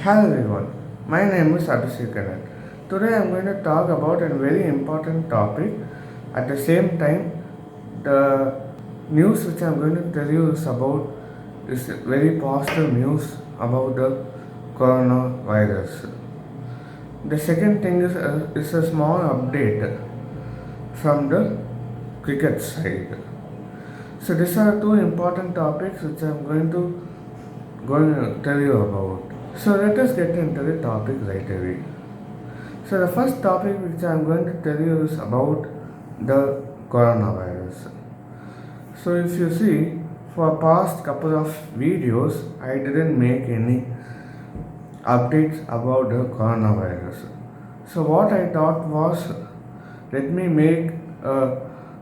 Hello everyone, my name is Abhishek Anand. Today I am going to talk about a very important topic. At the same time, the news which I am going to tell you is very positive news about the coronavirus. The second thing is a small update from the cricket side. So these are two important topics which I am going to tell you about. So let us get into the topic right away. So the first topic which I am going to tell you is about the coronavirus. So if you see, for past couple of videos, I didn't make any updates about the coronavirus. So what I thought was, let me make a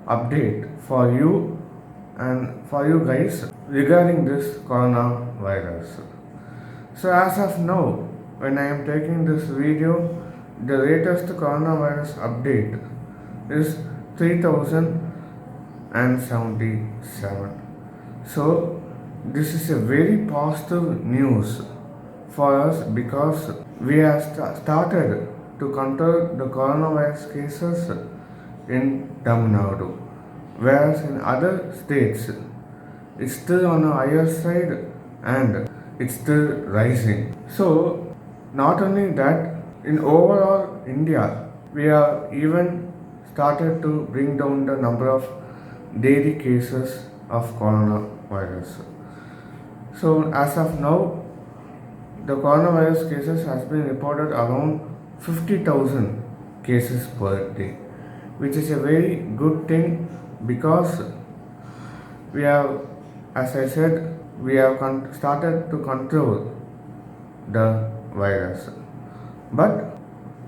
update for you and for you guys regarding this coronavirus. So as of now, when I am taking this video, the latest coronavirus update is 3077. So this is a very positive news for us because we have started to control the coronavirus cases in Tamil Nadu, whereas in other states it's still on a higher side and it's still rising. So not only that, in overall India, we have even started to bring down the number of daily cases of coronavirus. So as of now, the coronavirus cases has been reported around 50,000 cases per day, which is a very good thing because we have, as I said, we have started to control the virus. But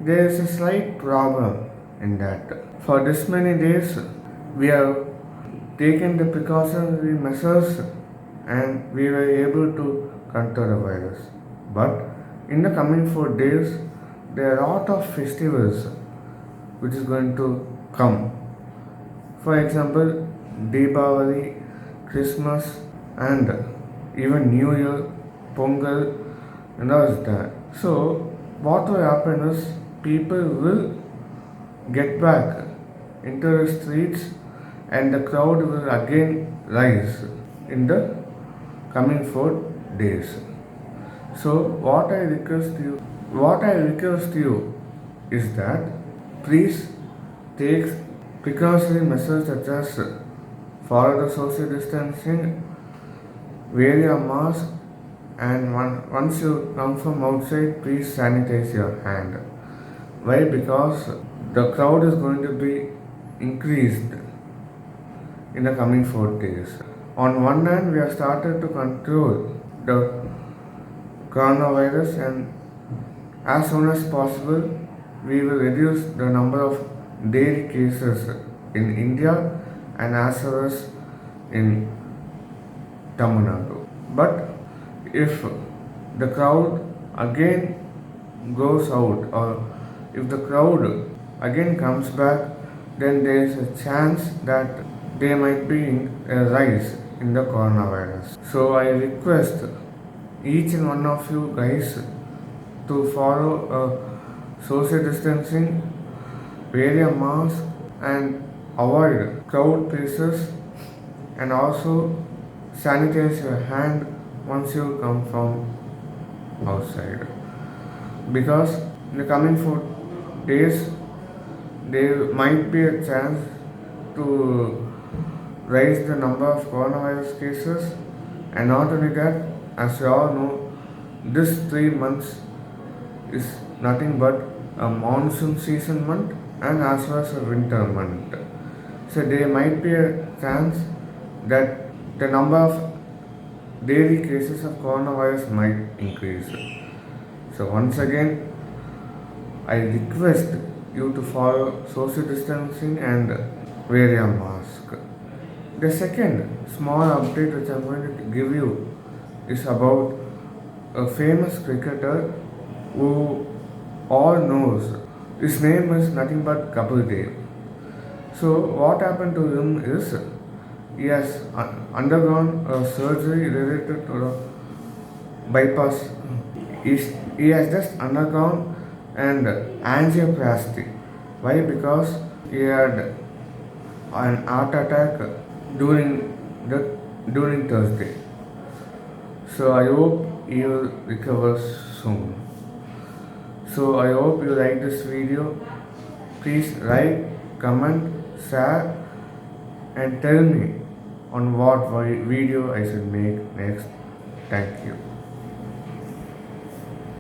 there is a slight problem in that. For this many days, we have taken the precautionary measures and we were able to control the virus. But in the coming 4 days, there are a lot of festivals which is going to come. For example, Deepavali, Christmas, and even New Year, Pongal, and all that. So, what will happen is people will get back into the streets and the crowd will again rise in the coming 4 days. So, what I request you is that please take precautionary measures such as follow the social distancing, wear your mask, and once you come from outside, please sanitize your hand. Why? Because the crowd is going to be increased in the coming 4 days. On one hand, we have started to control the coronavirus, and as soon as possible, we will reduce the number of daily cases in India and as well as in Tamil Nadu. But if the crowd again goes out or if the crowd again comes back, then there is a chance that there might be a rise in the coronavirus. So I request each and one of you guys to follow social distancing, wear a mask, and avoid crowd places, and also sanitize your hand once you come from outside. Because in the coming 4 days, there might be a chance to raise the number of coronavirus cases, and not only that, as you all know, this 3 months is nothing but a monsoon season month and as well as a winter month. So there might be a chance that the number of daily cases of coronavirus might increase. So once again, I request you to follow social distancing and wear your mask. The second small update which I am going to give you is about a famous cricketer who all knows. His name is nothing but Kapil Dev. So what happened to him is he has undergone a surgery related to the bypass. he has just undergone an angioplasty. Why? Because he had an heart attack during the during Thursday. So I hope he will recover soon. So I hope you like this video. Please like, comment, share, and tell me on what video I should make next. Thank you.